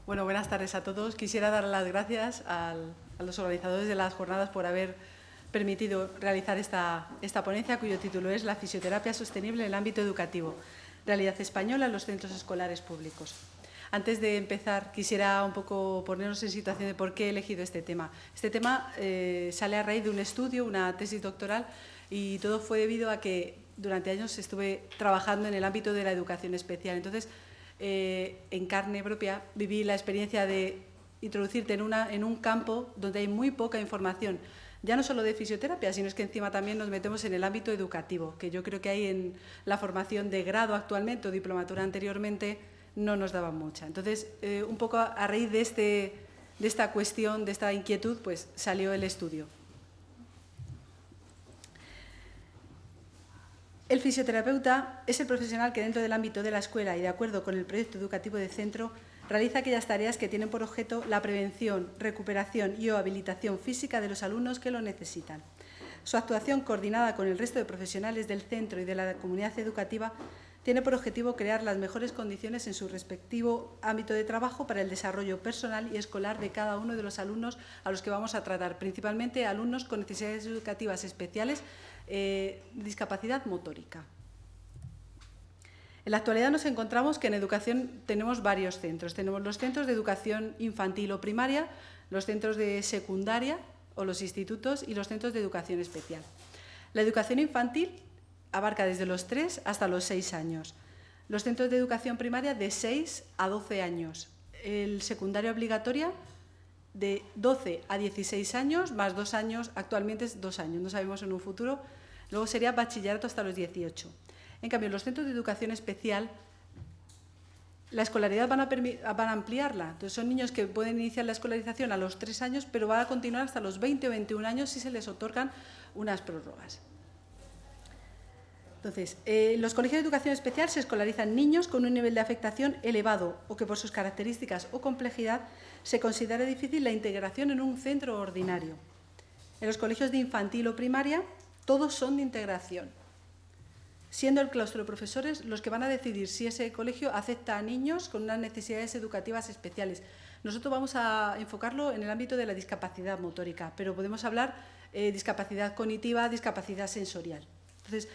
Bueno, buenas tardes a todos. Quisiera dar las gracias a los organizadores de las jornadas por haber permitido realizar esta ponencia, cuyo título es La fisioterapia sostenible en el ámbito educativo, realidad española en los centros escolares públicos. Antes de empezar, quisiera un poco ponernos en situación de por qué he elegido este tema. Este tema sale a raíz de un estudio, una tesis doctoral, y todo fue debido a que durante años estuve trabajando en el ámbito de la educación especial. Entonces, en carne propia viví la experiencia de introducirte en un campo donde hay muy poca información, ya no solo de fisioterapia, sino es que encima también nos metemos en el ámbito educativo, que yo creo que hay en la formación de grado actualmente o diplomatura anteriormente no nos daban mucha. Entonces, un poco a raíz de esta cuestión, de esta inquietud, pues salió el estudio. El fisioterapeuta es el profesional que dentro del ámbito de la escuela y de acuerdo con el proyecto educativo de centro realiza aquellas tareas que tienen por objeto la prevención, recuperación y o habilitación física de los alumnos que lo necesitan. Su actuación coordinada con el resto de profesionales del centro y de la comunidad educativa tiene por objetivo crear las mejores condiciones en su respectivo ámbito de trabajo para el desarrollo personal y escolar de cada uno de los alumnos a los que vamos a tratar, principalmente alumnos con necesidades educativas especiales, discapacidad motórica. En la actualidad nos encontramos que en educación tenemos varios centros. Tenemos los centros de educación infantil o primaria, los centros de secundaria o los institutos y los centros de educación especial. La educación infantil abarca desde los 3 hasta los 6 años. Los centros de educación primaria de 6 a 12 años. El secundaria obligatoria de 12 a 16 años, más 2 años, actualmente es 2 años, no sabemos en un futuro. Luego sería bachillerato hasta los 18. En cambio, en los centros de educación especial, la escolaridad van a ampliarla. Entonces, son niños que pueden iniciar la escolarización a los 3 años, pero van a continuar hasta los 20 o 21 años si se les otorgan unas prórrogas. Entonces, en los colegios de educación especial se escolarizan niños con un nivel de afectación elevado o que por sus características o complejidad se considera difícil la integración en un centro ordinario. En los colegios de infantil o primaria, todos son de integración, siendo el claustro de profesores los que van a decidir si ese colegio acepta a niños con unas necesidades educativas especiales. Nosotros vamos a enfocarlo en el ámbito de la discapacidad motórica, pero podemos hablar de discapacidad cognitiva, discapacidad sensorial. Entonces,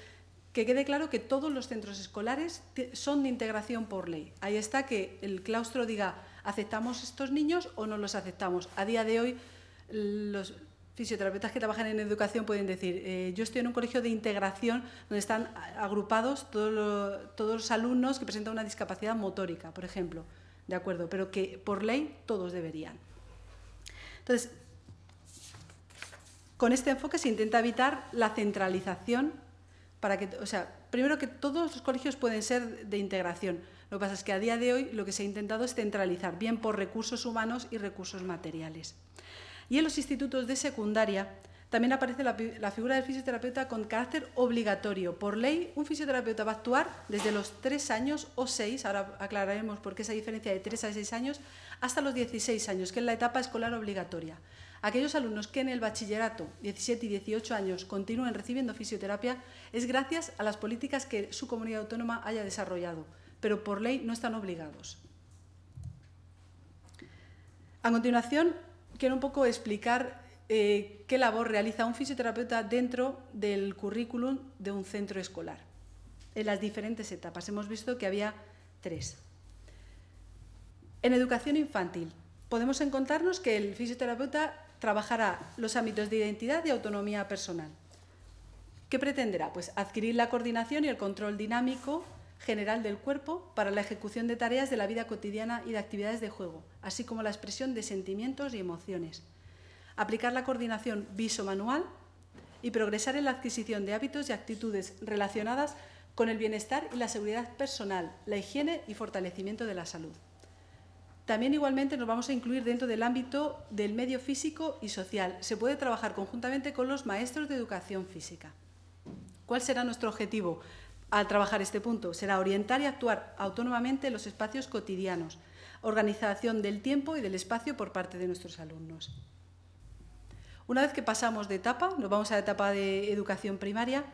que quede claro que todos los centros escolares son de integración por ley. Ahí está que el claustro diga, ¿aceptamos estos niños o no los aceptamos? A día de hoy, los fisioterapeutas que trabajan en educación pueden decir, yo estoy en un colegio de integración donde están agrupados todos los alumnos que presentan una discapacidad motórica, por ejemplo, ¿de acuerdo? Pero que por ley todos deberían. Entonces, con este enfoque se intenta evitar la centralización para que, o sea, primero que todos los colegios pueden ser de integración. Lo que pasa es que a día de hoy lo que se ha intentado es centralizar, bien por recursos humanos y recursos materiales. Y en los institutos de secundaria también aparece la figura del fisioterapeuta con carácter obligatorio. Por ley, un fisioterapeuta va a actuar desde los 3 años o 6, ahora aclararemos por qué esa diferencia de 3 a 6 años, hasta los 16 años, que es la etapa escolar obligatoria. Aquellos alumnos que en el bachillerato, 17 y 18 años, continúen recibiendo fisioterapia, es gracias a las políticas que su comunidad autónoma haya desarrollado, pero por ley no están obligados. A continuación, quiero un poco explicar qué labor realiza un fisioterapeuta dentro del currículum de un centro escolar. En las diferentes etapas hemos visto que había 3. En educación infantil podemos encontrarnos que el fisioterapeuta trabajará los ámbitos de identidad y autonomía personal. ¿Qué pretenderá? Pues adquirir la coordinación y el control dinámico general del cuerpo para la ejecución de tareas de la vida cotidiana y de actividades de juego, así como la expresión de sentimientos y emociones. Aplicar la coordinación visomanual y progresar en la adquisición de hábitos y actitudes relacionadas con el bienestar y la seguridad personal, la higiene y fortalecimiento de la salud. También igualmente nos vamos a incluir dentro del ámbito del medio físico y social. Se puede trabajar conjuntamente con los maestros de educación física. ¿Cuál será nuestro objetivo al trabajar este punto? Será orientar y actuar autónomamente en los espacios cotidianos, organización del tiempo y del espacio por parte de nuestros alumnos. Una vez que pasamos de etapa, nos vamos a la etapa de educación primaria,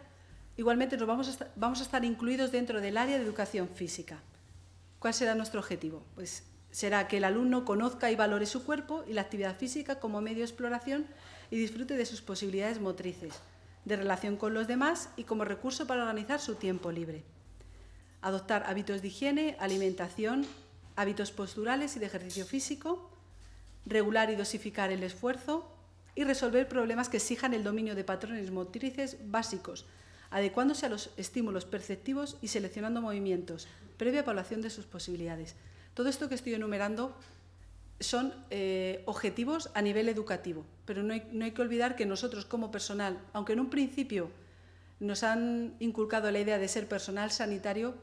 igualmente nos vamos a estar incluidos dentro del área de educación física. ¿Cuál será nuestro objetivo? Pues será que el alumno conozca y valore su cuerpo y la actividad física como medio de exploración y disfrute de sus posibilidades motrices, de relación con los demás y como recurso para organizar su tiempo libre. Adoptar hábitos de higiene, alimentación, hábitos posturales y de ejercicio físico, regular y dosificar el esfuerzo y resolver problemas que exijan el dominio de patrones motrices básicos, adecuándose a los estímulos perceptivos y seleccionando movimientos, previa evaluación de sus posibilidades. Todo esto que estoy enumerando son objetivos a nivel educativo, pero no hay que olvidar que nosotros como personal, aunque en un principio nos han inculcado la idea de ser personal sanitario,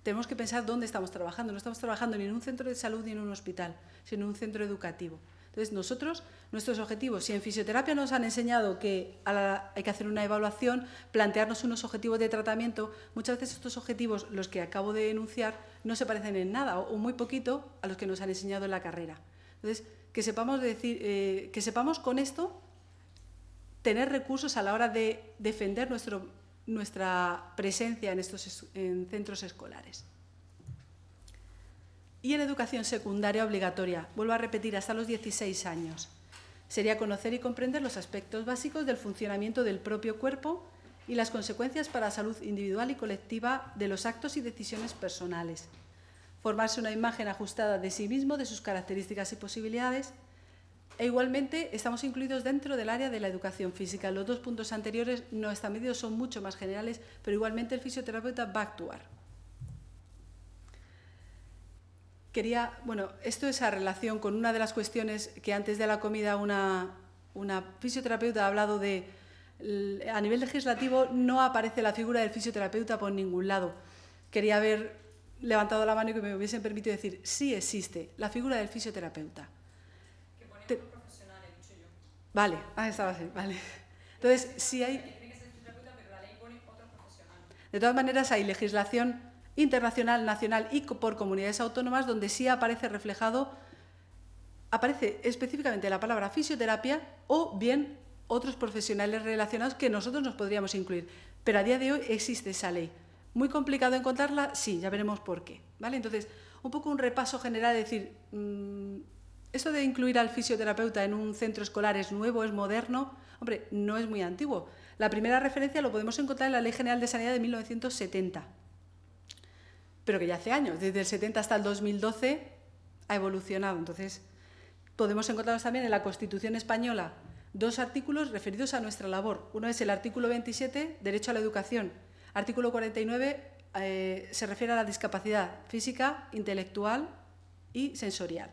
tenemos que pensar dónde estamos trabajando. No estamos trabajando ni en un centro de salud ni en un hospital, sino en un centro educativo. Entonces, nuestros objetivos, si en fisioterapia nos han enseñado que hay que hacer una evaluación, plantearnos unos objetivos de tratamiento, muchas veces estos objetivos, los que acabo de enunciar, no se parecen en nada o muy poquito a los que nos han enseñado en la carrera. Entonces, que sepamos con esto tener recursos a la hora de defender nuestra presencia en centros escolares. Y en educación secundaria obligatoria, vuelvo a repetir, hasta los 16 años. Sería conocer y comprender los aspectos básicos del funcionamiento del propio cuerpo y las consecuencias para la salud individual y colectiva de los actos y decisiones personales. Formarse una imagen ajustada de sí mismo, de sus características y posibilidades. E igualmente estamos incluidos dentro del área de la educación física. Los dos puntos anteriores no están medidos, son mucho más generales, pero igualmente el fisioterapeuta va a actuar. Esto es a relación con una de las cuestiones que antes de la comida una fisioterapeuta ha hablado de, a nivel legislativo no aparece la figura del fisioterapeuta por ningún lado. Quería haber levantado la mano y que me hubiesen permitido decir, sí existe la figura del fisioterapeuta. Que ponía otro profesional, he dicho yo. Vale, estaba así, vale. Entonces, sí hay... Tiene que ser fisioterapeuta, pero la ley pone otro profesional. De todas maneras, hay legislación internacional, nacional y por comunidades autónomas donde sí aparece específicamente la palabra fisioterapia o bien otros profesionales relacionados que nosotros nos podríamos incluir. Pero a día de hoy existe esa ley. ¿Muy complicado encontrarla? Sí, ya veremos por qué. ¿Vale? Entonces, un poco un repaso general, es decir, esto de incluir al fisioterapeuta en un centro escolar es nuevo, es moderno. Hombre, no es muy antiguo. La primera referencia lo podemos encontrar en la Ley General de Sanidad de 1970. Pero que ya hace años, desde el 70 hasta el 2012 ha evolucionado. Entonces, podemos encontrarnos también en la Constitución española dos artículos referidos a nuestra labor. Uno es el artículo 27, Derecho a la Educación. Artículo 49 se refiere a la discapacidad física, intelectual y sensorial.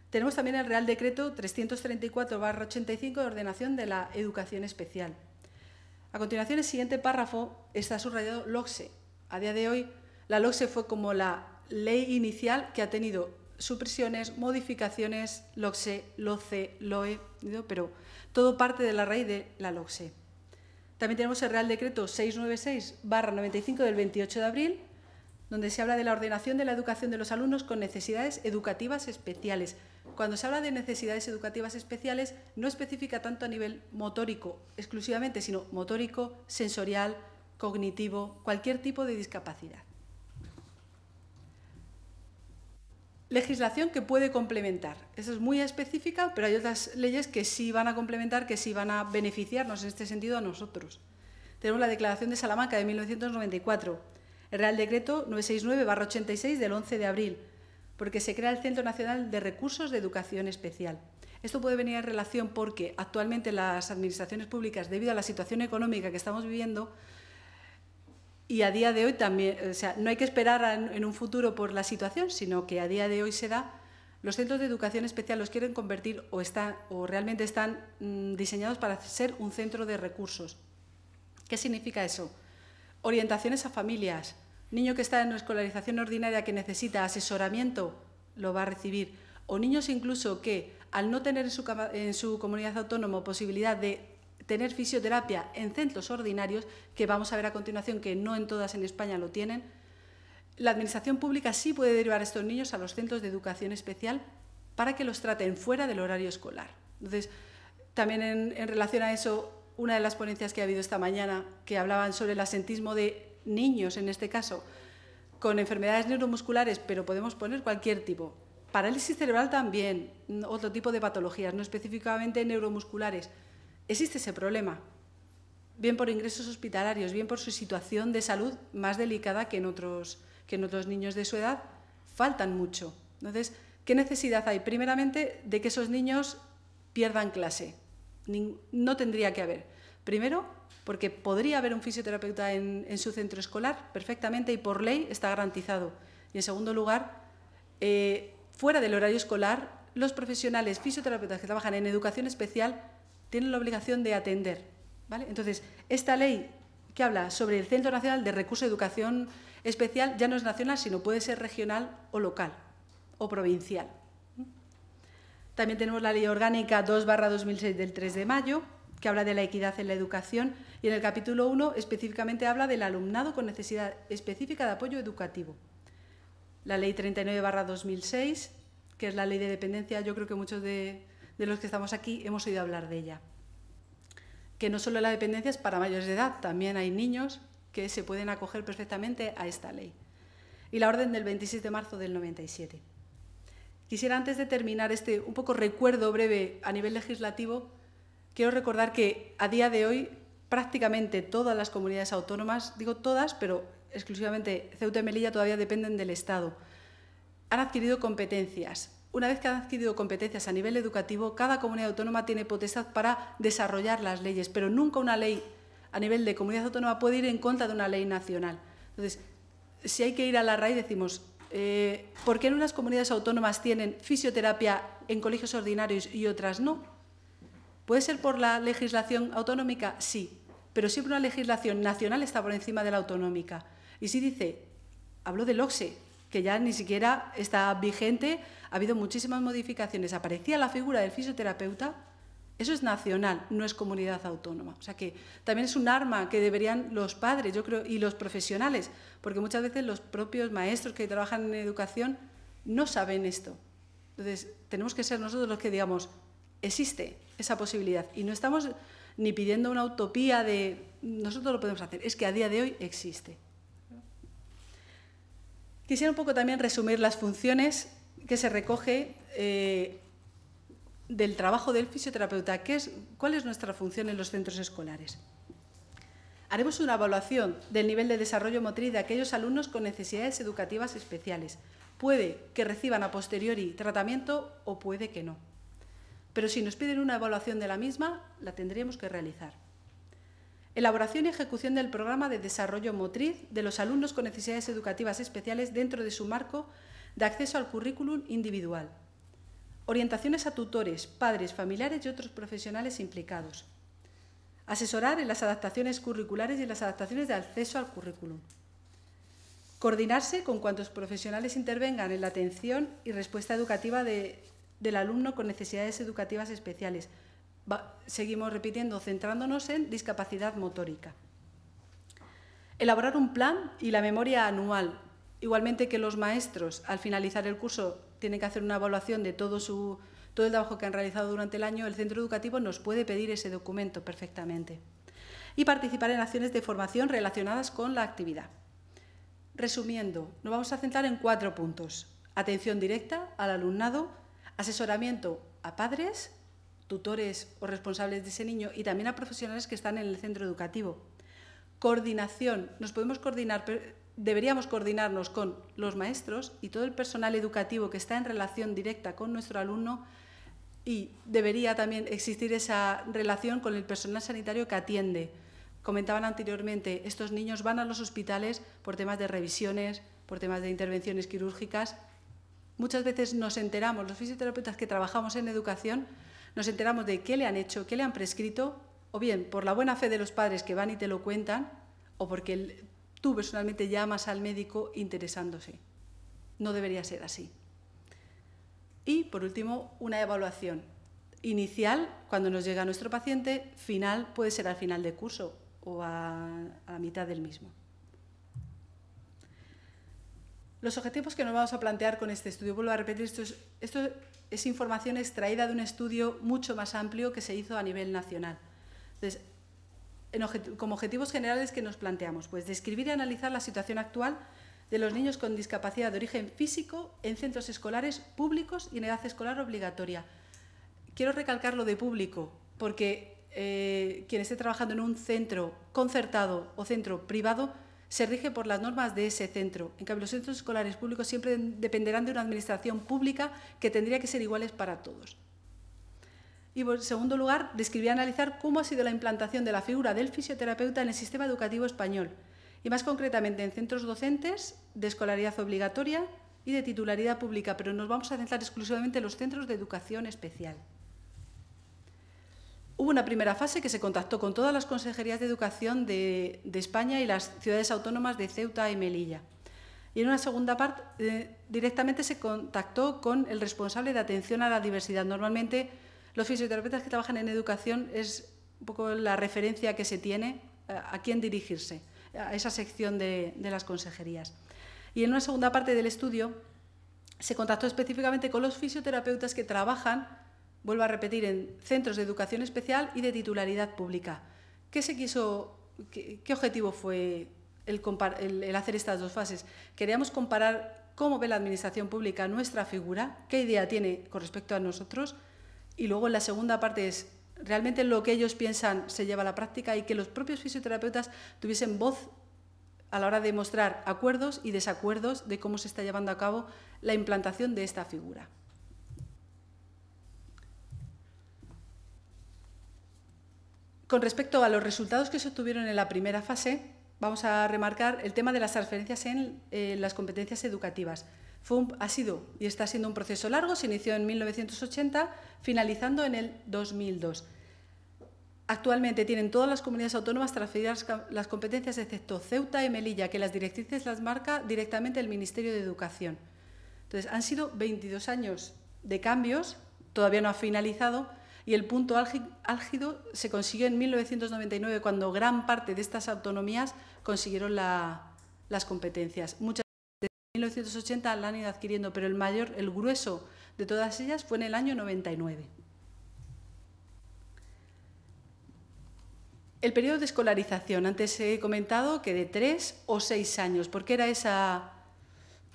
Tenemos también el Real Decreto 334/85 de ordenación de la educación especial. A continuación, el siguiente párrafo está subrayado LOCSE. A día de hoy, la LOCSE fue como la ley inicial que ha tenido supresiones, modificaciones, LOCSE, LOCE, LOE, pero todo parte de la raíz de la LOCSE. También tenemos el Real Decreto 696/95 del 28 de abril, donde se habla de la ordenación de la educación de los alumnos con necesidades educativas especiales. Cuando se habla de necesidades educativas especiales, no especifica tanto a nivel motórico exclusivamente, sino motórico, sensorial, cognitivo, cualquier tipo de discapacidad. Legislación que puede complementar. Eso es muy específica, pero hay otras leyes que sí van a complementar, que sí van a beneficiarnos en este sentido a nosotros. Tenemos la Declaración de Salamanca de 1994, el Real Decreto 969/86 del 11 de abril, porque se crea el Centro Nacional de Recursos de Educación Especial. Esto puede venir en relación porque actualmente las administraciones públicas, debido a la situación económica que estamos viviendo, y a día de hoy también, no hay que esperar en un futuro por la situación, sino que a día de hoy se da, los centros de educación especial los quieren convertir o realmente están diseñados para ser un centro de recursos. ¿Qué significa eso? Orientaciones a familias. Niño que está en escolarización ordinaria que necesita asesoramiento, lo va a recibir. O niños incluso que, al no tener en su comunidad autónoma posibilidad de tener fisioterapia en centros ordinarios, que vamos a ver a continuación que no en todas en España lo tienen, la Administración pública sí puede derivar a estos niños a los centros de educación especial para que los traten fuera del horario escolar. Entonces, también en relación a eso, una de las ponencias que ha habido esta mañana, que hablaban sobre el asentismo de niños, en este caso, con enfermedades neuromusculares, pero podemos poner cualquier tipo, Parálisis cerebral también, otro tipo de patologías, no específicamente neuromusculares. Existe ese problema, bien por ingresos hospitalarios, bien por su situación de salud más delicada que en otros niños de su edad, faltan mucho. Entonces, ¿qué necesidad hay? Primeramente, de que esos niños pierdan clase. No tendría que haber. Primero, porque podría haber un fisioterapeuta en su centro escolar perfectamente y por ley está garantizado. Y en segundo lugar, fuera del horario escolar, los profesionales fisioterapeutas que trabajan en educación especial tienen la obligación de atender, ¿vale? Entonces, esta ley que habla sobre el Centro Nacional de Recursos de Educación Especial ya no es nacional, sino puede ser regional o local o provincial. También tenemos la Ley Orgánica 2/2006 del 3 de mayo, que habla de la equidad en la educación, y en el capítulo 1 específicamente habla del alumnado con necesidad específica de apoyo educativo. La Ley 39/2006, que es la Ley de Dependencia, yo creo que muchos de los que estamos aquí hemos oído hablar de ella. Que no solo la dependencia es para mayores de edad, también hay niños que se pueden acoger perfectamente a esta ley. Y la orden del 26 de marzo del 97. Quisiera, antes de terminar este un poco recuerdo breve a nivel legislativo, quiero recordar que a día de hoy prácticamente todas las comunidades autónomas, digo todas, pero exclusivamente Ceuta y Melilla todavía dependen del Estado, han adquirido competencias. Una vez que han adquirido competencias a nivel educativo, cada comunidad autónoma tiene potestad para desarrollar las leyes, pero nunca una ley a nivel de comunidad autónoma puede ir en contra de una ley nacional. Entonces, si hay que ir a la raíz, decimos, ¿por qué en unas comunidades autónomas tienen fisioterapia en colegios ordinarios y otras no? ¿Puede ser por la legislación autonómica? Sí, pero siempre una legislación nacional está por encima de la autonómica. Y si dice, hablo del OCSE, que ya ni siquiera está vigente, ha habido muchísimas modificaciones, aparecía la figura del fisioterapeuta, eso es nacional, no es comunidad autónoma. O sea que también es un arma que deberían los padres, yo creo, y los profesionales, porque muchas veces los propios maestros que trabajan en educación no saben esto. Entonces, tenemos que ser nosotros los que digamos, existe esa posibilidad. Y no estamos ni pidiendo una utopía de nosotros lo podemos hacer, es que a día de hoy existe. Quisiera un poco también resumir las funciones que se recoge del trabajo del fisioterapeuta. ¿Cuál es nuestra función en los centros escolares? Haremos una evaluación del nivel de desarrollo motriz de aquellos alumnos con necesidades educativas especiales. Puede que reciban a posteriori tratamiento o puede que no. Pero si nos piden una evaluación de la misma, la tendríamos que realizar. Elaboración y ejecución del programa de desarrollo motriz de los alumnos con necesidades educativas especiales dentro de su marco de acceso al currículum individual. Orientaciones a tutores, padres, familiares y otros profesionales implicados. Asesorar en las adaptaciones curriculares y en las adaptaciones de acceso al currículum. Coordinarse con cuantos profesionales intervengan en la atención y respuesta educativa del alumno con necesidades educativas especiales. Seguimos repitiendo, centrándonos en discapacidad motórica. Elaborar un plan y la memoria anual. Igualmente que los maestros, al finalizar el curso, tienen que hacer una evaluación de todo el trabajo que han realizado durante el año, el centro educativo nos puede pedir ese documento perfectamente. Y participar en acciones de formación relacionadas con la actividad. Resumiendo, nos vamos a centrar en 4 puntos. Atención directa al alumnado, asesoramiento a padres, tutores o responsables de ese niño y también a profesionales que están en el centro educativo. Coordinación, nos podemos coordinar, deberíamos coordinarnos con los maestros y todo el personal educativo que está en relación directa con nuestro alumno y debería también existir esa relación con el personal sanitario que atiende. Comentaban anteriormente, estos niños van a los hospitales por temas de revisiones, por temas de intervenciones quirúrgicas. Muchas veces nos enteramos, los fisioterapeutas que trabajamos en educación, nos enteramos de qué le han hecho, qué le han prescrito, o bien por la buena fe de los padres que van y te lo cuentan, o porque tú personalmente llamas al médico interesándose. No debería ser así. Y, por último, una evaluación inicial, cuando nos llega nuestro paciente, final puede ser al final de curso o a la mitad del mismo. Los objetivos que nos vamos a plantear con este estudio, vuelvo a repetir, esto es información extraída de un estudio mucho más amplio que se hizo a nivel nacional. Entonces, como objetivos generales que nos planteamos, pues describir y analizar la situación actual de los niños con discapacidad de origen físico en centros escolares públicos y en edad escolar obligatoria. Quiero recalcar lo de público, porque quien esté trabajando en un centro concertado o centro privado se rige por las normas de ese centro. En cambio, los centros escolares públicos siempre dependerán de una administración pública que tendría que ser iguales para todos. Y, en segundo lugar, describir y analizar cómo ha sido la implantación de la figura del fisioterapeuta en el sistema educativo español, y más concretamente en centros docentes de escolaridad obligatoria y de titularidad pública, pero nos vamos a centrar exclusivamente en los centros de educación especial. Hubo una primera fase que se contactó con todas las consejerías de educación de España y las ciudades autónomas de Ceuta y Melilla. Y en una segunda parte directamente se contactó con el responsable de atención a la diversidad. Normalmente los fisioterapeutas que trabajan en educación es un poco la referencia que se tiene a quién dirigirse, a esa sección de las consejerías. Y en una segunda parte del estudio se contactó específicamente con los fisioterapeutas que trabajan, vuelvo a repetir, en centros de educación especial y de titularidad pública. ¿Qué objetivo fue el hacer estas dos fases? Queríamos comparar cómo ve la administración pública nuestra figura, qué idea tiene con respecto a nosotros, y luego en la segunda parte es realmente lo que ellos piensan se lleva a la práctica y que los propios fisioterapeutas tuviesen voz a la hora de mostrar acuerdos y desacuerdos de cómo se está llevando a cabo la implantación de esta figura. Con respecto a los resultados que se obtuvieron en la primera fase, vamos a remarcar el tema de las transferencias en las competencias educativas. Ha sido y está siendo un proceso largo, se inició en 1980, finalizando en el 2002. Actualmente tienen todas las comunidades autónomas transferidas las competencias, excepto Ceuta y Melilla, que las directrices las marca directamente el Ministerio de Educación. Entonces, han sido 22 años de cambios, todavía no ha finalizado, y el punto álgido se consiguió en 1999, cuando gran parte de estas autonomías consiguieron las competencias. Muchas desde 1980 la han ido adquiriendo, pero el grueso de todas ellas fue en el año 99. El periodo de escolarización. Antes he comentado que de 3 o 6 años. ¿Por qué era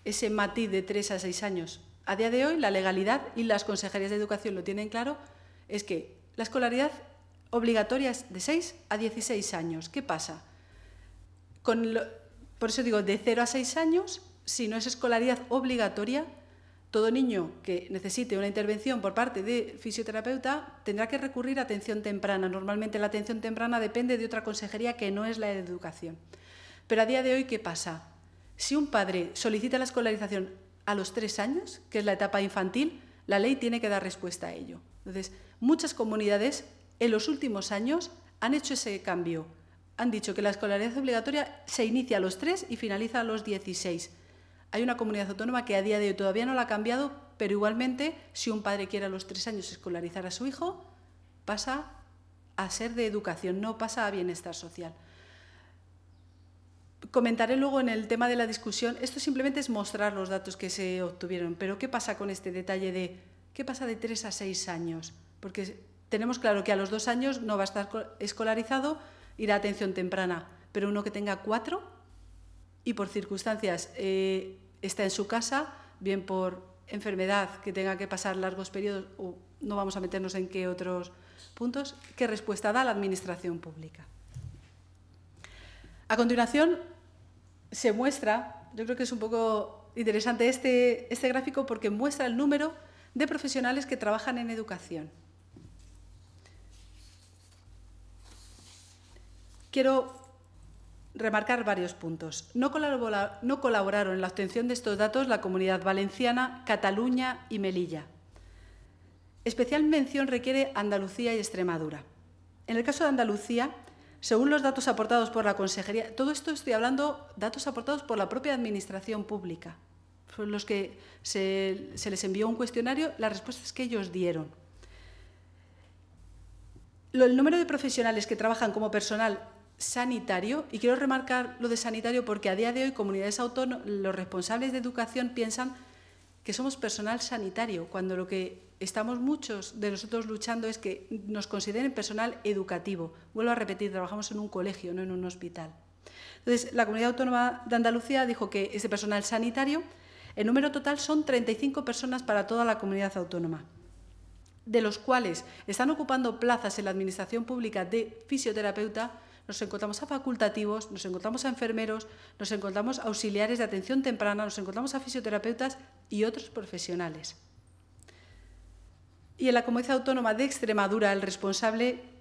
ese matiz de 3 a 6 años? A día de hoy, la legalidad, y las consejerías de educación lo tienen claro, es que la escolaridad obligatoria es de 6 a 16 años. ¿Qué pasa? Por eso digo, de 0 a 6 años, si no es escolaridad obligatoria, todo niño que necesite una intervención por parte de fisioterapeuta tendrá que recurrir a atención temprana. Normalmente la atención temprana depende de otra consejería que no es la de educación. Pero a día de hoy, ¿qué pasa? Si un padre solicita la escolarización a los 3 años, que es la etapa infantil, la ley tiene que dar respuesta a ello. Entonces, muchas comunidades en los últimos años han hecho ese cambio. Han dicho que la escolaridad obligatoria se inicia a los 3 y finaliza a los 16. Hay una comunidad autónoma que a día de hoy todavía no la ha cambiado, pero igualmente, si un padre quiere a los 3 años escolarizar a su hijo, pasa a ser de educación, no pasa a bienestar social. Comentaré luego en el tema de la discusión. Esto simplemente es mostrar los datos que se obtuvieron, pero ¿qué pasa con este detalle de qué pasa de 3 a 6 años? Porque tenemos claro que a los 2 años no va a estar escolarizado, irá a atención temprana, pero uno que tenga 4 y por circunstancias está en su casa, bien por enfermedad, que tenga que pasar largos periodos, o no vamos a meternos en qué otros puntos, ¿qué respuesta da la administración pública? A continuación, se muestra, yo creo que es un poco interesante este gráfico porque muestra el número de profesionales que trabajan en educación. Quiero remarcar varios puntos. No colaboraron en la obtención de estos datos la Comunidad Valenciana, Cataluña y Melilla. Especial mención requiere Andalucía y Extremadura. En el caso de Andalucía, según los datos aportados por la Consejería, todo esto estoy hablando datos aportados por la propia Administración Pública, son los que se les envió un cuestionario, las respuestas que ellos dieron. El número de profesionales que trabajan como personal sanitario, y quiero remarcar lo de sanitario porque a día de hoy comunidades autónomas, los responsables de educación piensan que somos personal sanitario, cuando lo que estamos muchos de nosotros luchando es que nos consideren personal educativo. Vuelvo a repetir, trabajamos en un colegio, no en un hospital. Entonces, la Comunidad Autónoma de Andalucía dijo que ese personal sanitario, el número total son 35 personas para toda la comunidad autónoma, de los cuales están ocupando plazas en la Administración Pública de fisioterapeuta. Nos encontramos a facultativos, nos encontramos a enfermeros, nos encontramos a auxiliares de atención temprana, nos encontramos a fisioterapeutas y otros profesionales. Y en la Comunidad Autónoma de Extremadura, el responsable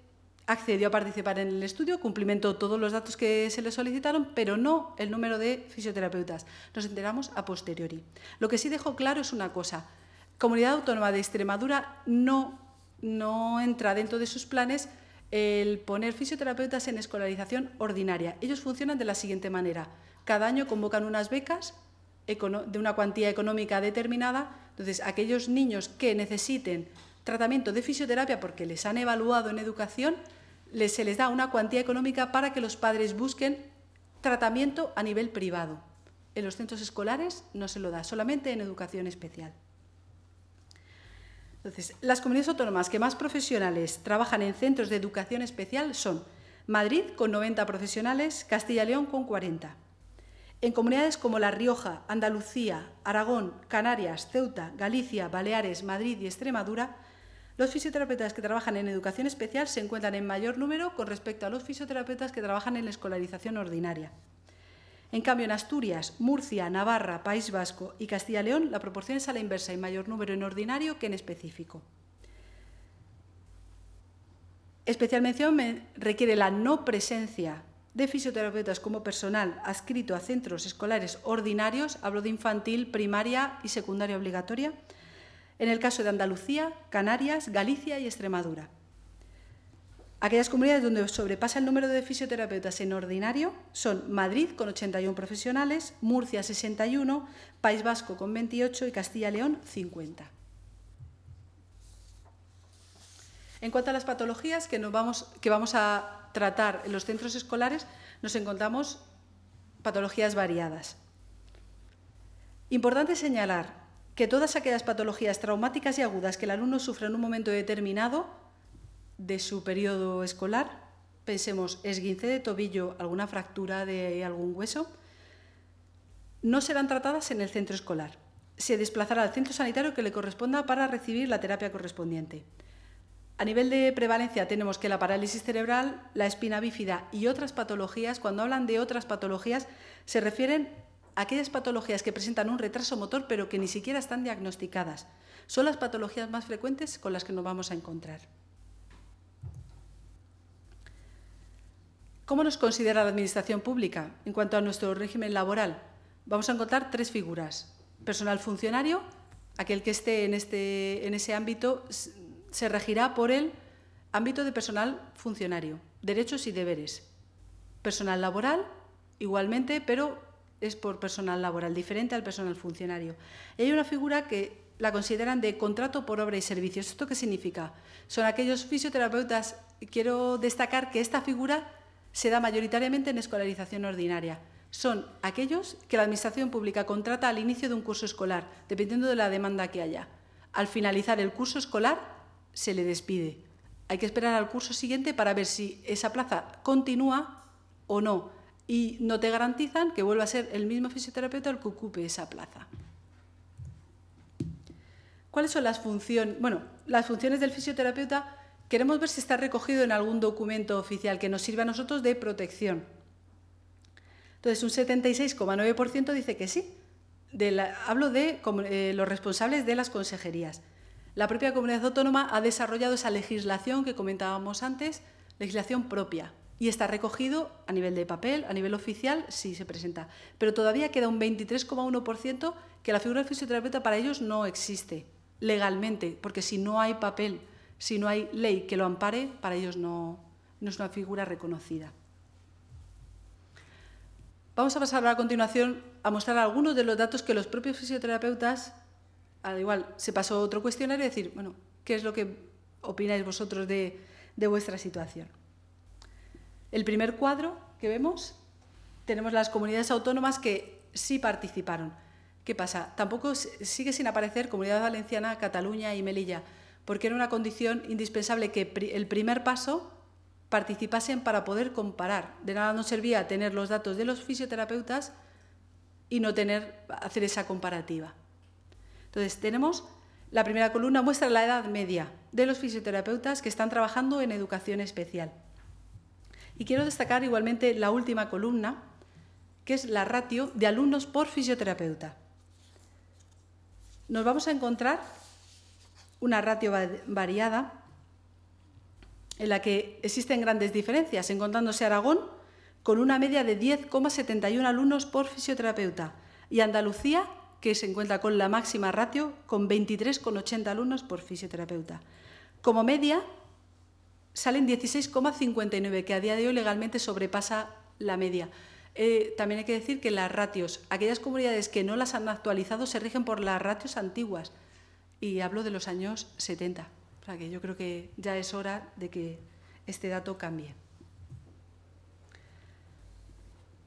accedió a participar en el estudio, cumplimentó todos los datos que se le solicitaron, pero no el número de fisioterapeutas. Nos enteramos a posteriori. Lo que sí dejó claro es una cosa: Comunidad Autónoma de Extremadura no entra dentro de sus planes el poner fisioterapeutas en escolarización ordinaria. Ellos funcionan de la siguiente manera: cada año convocan unas becas de una cuantía económica determinada. Entonces, aquellos niños que necesiten tratamiento de fisioterapia porque les han evaluado en educación, se les da una cuantía económica para que los padres busquen tratamiento a nivel privado. En los centros escolares no se lo da, solamente en educación especial. Entonces, las comunidades autónomas que más profesionales trabajan en centros de educación especial son Madrid, con 90 profesionales, Castilla y León, con 40. En comunidades como La Rioja, Andalucía, Aragón, Canarias, Ceuta, Galicia, Baleares, Madrid y Extremadura, los fisioterapeutas que trabajan en educación especial se encuentran en mayor número con respecto a los fisioterapeutas que trabajan en la escolarización ordinaria. En cambio, en Asturias, Murcia, Navarra, País Vasco y Castilla y León, la proporción es a la inversa, hay mayor número en ordinario que en específico. Especial mención requiere la no presencia de fisioterapeutas como personal adscrito a centros escolares ordinarios, hablo de infantil, primaria y secundaria obligatoria, en el caso de Andalucía, Canarias, Galicia y Extremadura. Aquellas comunidades donde sobrepasa el número de fisioterapeutas en ordinario son Madrid, con 81 profesionales, Murcia, 61, País Vasco, con 28 y Castilla y León, 50. En cuanto a las patologías que vamos a tratar en los centros escolares, nos encontramos patologías variadas. Importante señalar que todas aquellas patologías traumáticas y agudas que el alumno sufre en un momento determinado de su periodo escolar, pensemos esguince de tobillo, alguna fractura de algún hueso, no serán tratadas en el centro escolar. Se desplazará al centro sanitario que le corresponda para recibir la terapia correspondiente. A nivel de prevalencia tenemos que la parálisis cerebral, la espina bífida y otras patologías. Cuando hablan de otras patologías se refieren a aquellas patologías que presentan un retraso motor pero que ni siquiera están diagnosticadas. Son las patologías más frecuentes con las que nos vamos a encontrar. ¿Cómo nos considera la Administración Pública en cuanto a nuestro régimen laboral? Vamos a encontrar tres figuras. Personal funcionario, aquel que esté en ese ámbito se regirá por el ámbito de personal funcionario, derechos y deberes. Personal laboral, igualmente, pero es por personal laboral, diferente al personal funcionario. Y hay una figura que la consideran de contrato por obra y servicios. ¿Esto qué significa? Son aquellos fisioterapeutas, quiero destacar que esta figura se da mayoritariamente en escolarización ordinaria. Son aquellos que la Administración Pública contrata al inicio de un curso escolar, dependiendo de la demanda que haya. Al finalizar el curso escolar, se le despide. Hay que esperar al curso siguiente para ver si esa plaza continúa o no. Y no te garantizan que vuelva a ser el mismo fisioterapeuta el que ocupe esa plaza. ¿Cuáles son las funciones? Bueno, las funciones del fisioterapeuta queremos ver si está recogido en algún documento oficial que nos sirva a nosotros de protección. Entonces, un 76,9% dice que sí. Hablo de los responsables de las consejerías. La propia comunidad autónoma ha desarrollado esa legislación que comentábamos antes, legislación propia, y está recogido a nivel de papel, a nivel oficial, sí se presenta. Pero todavía queda un 23,1% que la figura del fisioterapeuta para ellos no existe legalmente, porque si no hay papel, si no hay ley que lo ampare, para ellos no es una figura reconocida. Vamos a pasar a continuación a mostrar algunos de los datos que los propios fisioterapeutas, al igual se pasó otro cuestionario, y decir, bueno, ¿qué es lo que opináis vosotros de vuestra situación? El primer cuadro que vemos, tenemos las comunidades autónomas que sí participaron. ¿Qué pasa? Tampoco sigue sin aparecer Comunidad Valenciana, Cataluña y Melilla, porque era una condición indispensable que el primer paso participasen para poder comparar. De nada nos servía tener los datos de los fisioterapeutas y no hacer esa comparativa. Entonces, tenemos la primera columna, muestra la edad media de los fisioterapeutas que están trabajando en educación especial. Y quiero destacar igualmente la última columna, que es la ratio de alumnos por fisioterapeuta. Nos vamos a encontrar una ratio variada en la que existen grandes diferencias, encontrándose Aragón con una media de 10,71 alumnos por fisioterapeuta y Andalucía, que se encuentra con la máxima ratio, con 23,80 alumnos por fisioterapeuta. Como media salen 16,59, que a día de hoy legalmente sobrepasa la media. También hay que decir que las ratios, aquellas comunidades que no las han actualizado, se rigen por las ratios antiguas, y hablo de los años 70. O sea que yo creo que ya es hora de que este dato cambie.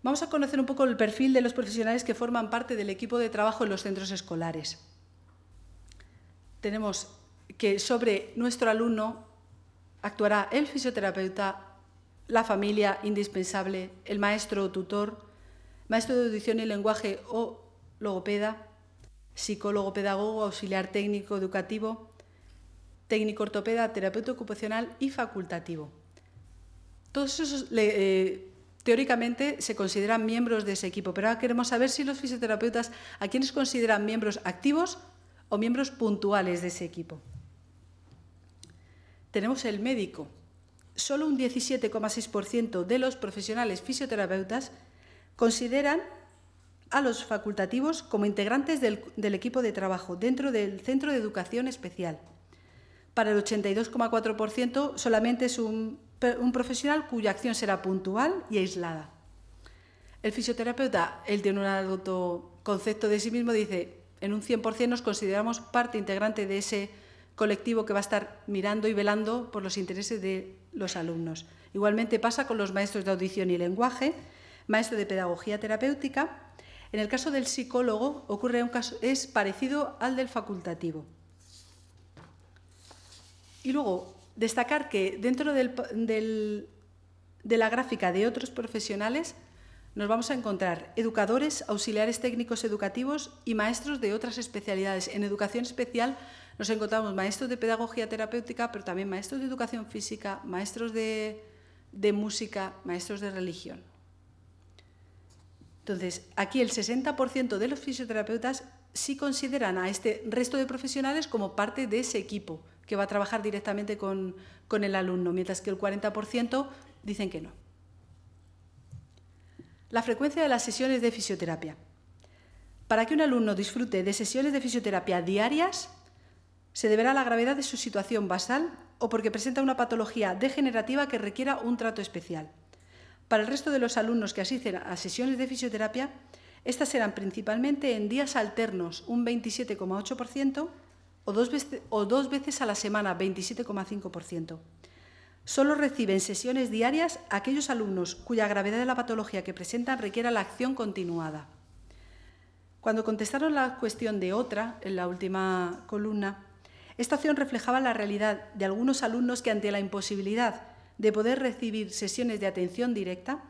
Vamos a conocer un poco el perfil de los profesionales que forman parte del equipo de trabajo en los centros escolares. Tenemos que sobre nuestro alumno actuará el fisioterapeuta, la familia indispensable, el maestro o tutor, maestro de audición y lenguaje o logopeda, psicólogo, pedagogo, auxiliar técnico educativo, técnico ortopeda, terapeuta ocupacional y facultativo. Todos esos teóricamente se consideran miembros de ese equipo, pero ahora queremos saber si los fisioterapeutas a quiénes consideran miembros activos o miembros puntuales de ese equipo. Tenemos el médico. Solo un 17,6% de los profesionales fisioterapeutas consideran a los facultativos como integrantes del equipo de trabajo dentro del centro de educación especial. Para el 82,4% solamente es un profesional cuya acción será puntual y aislada. El fisioterapeuta, él tiene un autoconcepto de sí mismo, dice, en un 100% nos consideramos parte integrante de ese colectivo que va a estar mirando y velando por los intereses de los alumnos. Igualmente pasa con los maestros de audición y lenguaje, maestro de pedagogía terapéutica. En el caso del psicólogo ocurre un caso, es parecido al del facultativo. Y luego, destacar que dentro de la gráfica de otros profesionales nos vamos a encontrar educadores, auxiliares técnicos educativos y maestros de otras especialidades. En educación especial nos encontramos maestros de pedagogía terapéutica, pero también maestros de educación física, maestros de música, maestros de religión. Entonces, aquí el 60% de los fisioterapeutas sí consideran a este resto de profesionales como parte de ese equipo que va a trabajar directamente con el alumno, mientras que el 40% dicen que no. La frecuencia de las sesiones de fisioterapia. Para que un alumno disfrute de sesiones de fisioterapia diarias, se deberá a la gravedad de su situación basal o porque presenta una patología degenerativa que requiera un trato especial. Para el resto de los alumnos que asisten a sesiones de fisioterapia, estas serán principalmente en días alternos, un 27,8%, o dos veces a la semana, 27,5%. Solo reciben sesiones diarias aquellos alumnos cuya gravedad de la patología que presentan requiera la acción continuada. Cuando contestaron la cuestión de otra, en la última columna, esta opción reflejaba la realidad de algunos alumnos que, ante la imposibilidad de poder recibir sesiones de atención directa,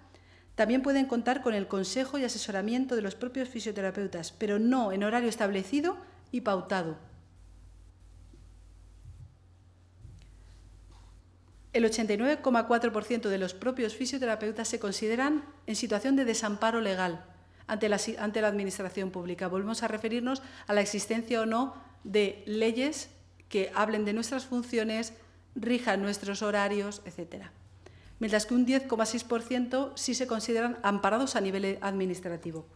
también pueden contar con el consejo y asesoramiento de los propios fisioterapeutas, pero no en horario establecido y pautado. El 89,4% de los propios fisioterapeutas se consideran en situación de desamparo legal ante la Administración pública. Volvemos a referirnos a la existencia o no de leyes que hablen de nuestras funciones, rijan nuestros horarios, etc. Mientras que un 10,6% sí se consideran amparados a nivel administrativo.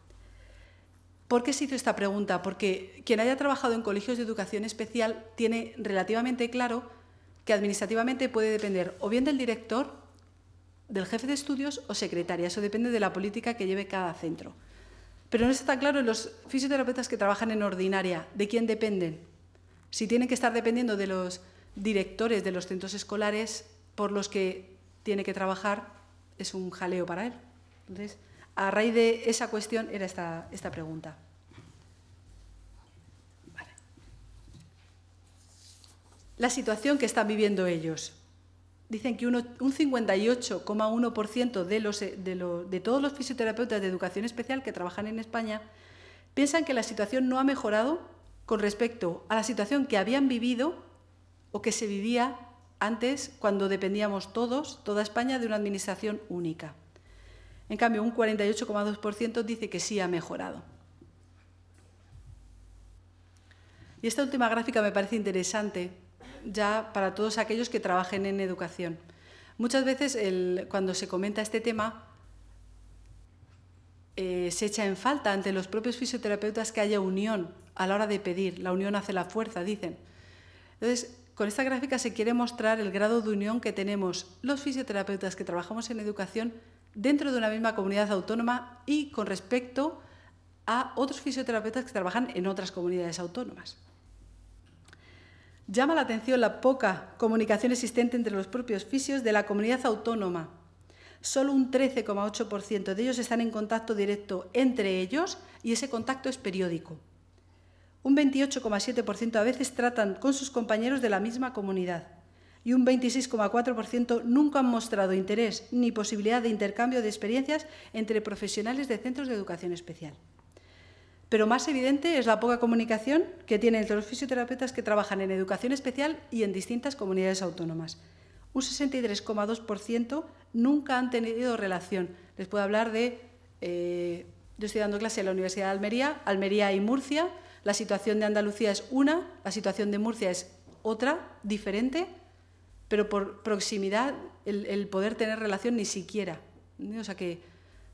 ¿Por qué se hizo esta pregunta? Porque quien haya trabajado en colegios de educación especial tiene relativamente claro que administrativamente puede depender o bien del director, del jefe de estudios o secretaria. Eso depende de la política que lleve cada centro. Pero no está tan claro en los fisioterapeutas que trabajan en ordinaria, ¿de quién dependen? Si tienen que estar dependiendo de los directores de los centros escolares por los que tiene que trabajar, es un jaleo para él. Entonces, a raíz de esa cuestión era esta pregunta. La situación que están viviendo ellos. dicen que un 58,1% de todos los fisioterapeutas de educación especial que trabajan en España piensan que la situación no ha mejorado con respecto a la situación que habían vivido o que se vivía antes, cuando dependíamos toda España, de una administración única. En cambio, un 48,2% dice que sí ha mejorado. Y esta última gráfica me parece interesante ya para todos aquellos que trabajen en educación. Muchas veces cuando se comenta este tema se echa en falta ante los propios fisioterapeutas que haya unión a la hora de pedir. La unión hace la fuerza, dicen. Entonces, con esta gráfica se quiere mostrar el grado de unión que tenemos los fisioterapeutas que trabajamos en educación dentro de una misma comunidad autónoma y con respecto a otros fisioterapeutas que trabajan en otras comunidades autónomas. Llama la atención la poca comunicación existente entre los propios fisios de la comunidad autónoma. Solo un 13,8% de ellos están en contacto directo entre ellos y ese contacto es periódico. Un 28,7% a veces tratan con sus compañeros de la misma comunidad y un 26,4% nunca han mostrado interés ni posibilidad de intercambio de experiencias entre profesionales de centros de educación especial. Pero más evidente es la poca comunicación que tienen entre los fisioterapeutas que trabajan en educación especial y en distintas comunidades autónomas. Un 63,2% nunca han tenido relación. Les puedo hablar de... yo estoy dando clase en la Universidad de Almería, Almería y Murcia. La situación de Andalucía es una, la situación de Murcia es otra, diferente, pero por proximidad el poder tener relación ni siquiera. O sea que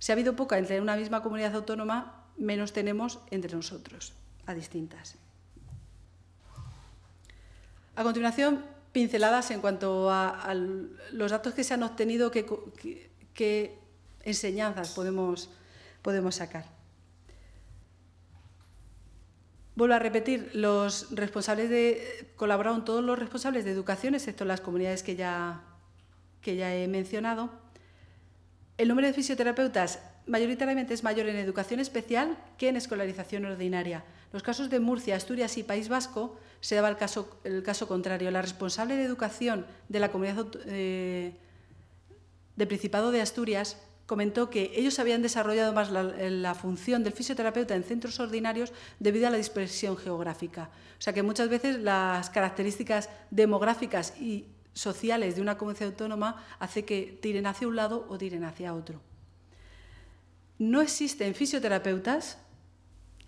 si ha habido poca entre una misma comunidad autónoma, menos tenemos entre nosotros, a distintas. A continuación, pinceladas en cuanto a los datos que se han obtenido, qué enseñanzas podemos sacar. Vuelvo a repetir, colaboraron todos los responsables de educación, excepto las comunidades que ya he mencionado. El número de fisioterapeutas mayoritariamente es mayor en educación especial que en escolarización ordinaria. En los casos de Murcia, Asturias y País Vasco se daba el caso contrario. La responsable de educación de la comunidad del Principado de Asturias comentó que ellos habían desarrollado más la función del fisioterapeuta en centros ordinarios debido a la dispersión geográfica. O sea que muchas veces las características demográficas y sociales de una comunidad autónoma hace que tiren hacia un lado o tiren hacia otro. No existen fisioterapeutas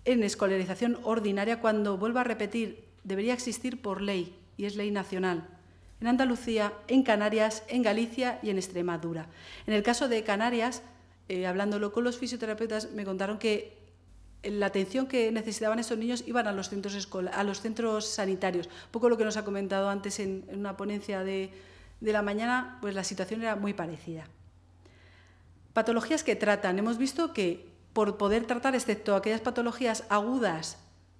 en escolarización ordinaria cuando, vuelvo a repetir, debería existir por ley, y es ley nacional, en Andalucía, en Canarias, en Galicia y en Extremadura. En el caso de Canarias, hablándolo con los fisioterapeutas, me contaron que la atención que necesitaban estos niños iban a los centros sanitarios. Un poco lo que nos ha comentado antes en una ponencia de la mañana, pues la situación era muy parecida. Patologías que tratan. Hemos visto que por poder tratar, excepto aquellas patologías agudas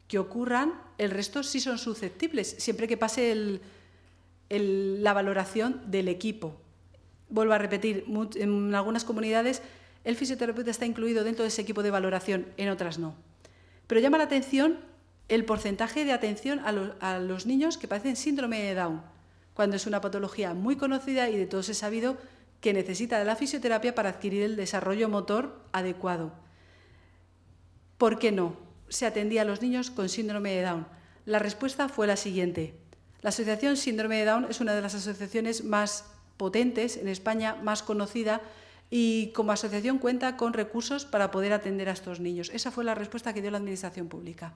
que ocurran, el resto sí son susceptibles, siempre que pase la valoración del equipo. Vuelvo a repetir, en algunas comunidades el fisioterapeuta está incluido dentro de ese equipo de valoración, en otras no. Pero llama la atención el porcentaje de atención a los niños que padecen síndrome de Down, cuando es una patología muy conocida y de todos es sabido que necesita de la fisioterapia para adquirir el desarrollo motor adecuado. ¿Por qué no se atendía a los niños con síndrome de Down? La respuesta fue la siguiente. La Asociación Síndrome de Down es una de las asociaciones más potentes en España, más conocida, y como asociación cuenta con recursos para poder atender a estos niños. Esa fue la respuesta que dio la Administración Pública.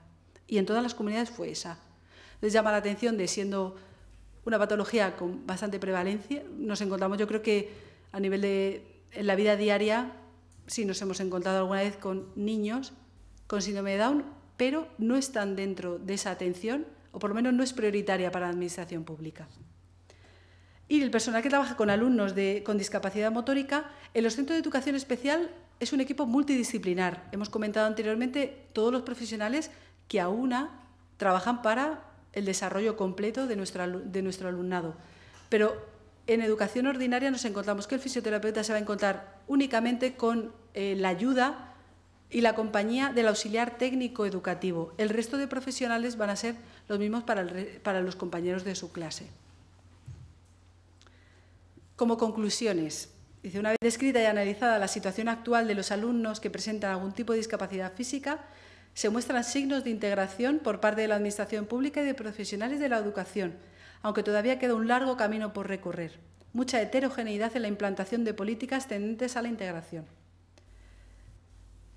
Y en todas las comunidades fue esa. Les llama la atención de siendo una patología con bastante prevalencia. Nos encontramos, yo creo que a nivel en la vida diaria, sí nos hemos encontrado alguna vez con niños con síndrome de Down, pero no están dentro de esa atención, o por lo menos no es prioritaria para la Administración Pública. Y el personal que trabaja con alumnos con discapacidad motórica, en los centros de educación especial es un equipo multidisciplinar. Hemos comentado anteriormente todos los profesionales que a una trabajan para el desarrollo completo de nuestro alumnado. Pero en educación ordinaria nos encontramos que el fisioterapeuta se va a encontrar únicamente con la ayuda y la compañía del auxiliar técnico educativo. El resto de profesionales van a ser los mismos para los compañeros de su clase. Como conclusiones, dice, una vez descrita y analizada la situación actual de los alumnos que presentan algún tipo de discapacidad física, se muestran signos de integración por parte de la Administración pública y de profesionales de la educación, aunque todavía queda un largo camino por recorrer. Mucha heterogeneidad en la implantación de políticas tendentes a la integración.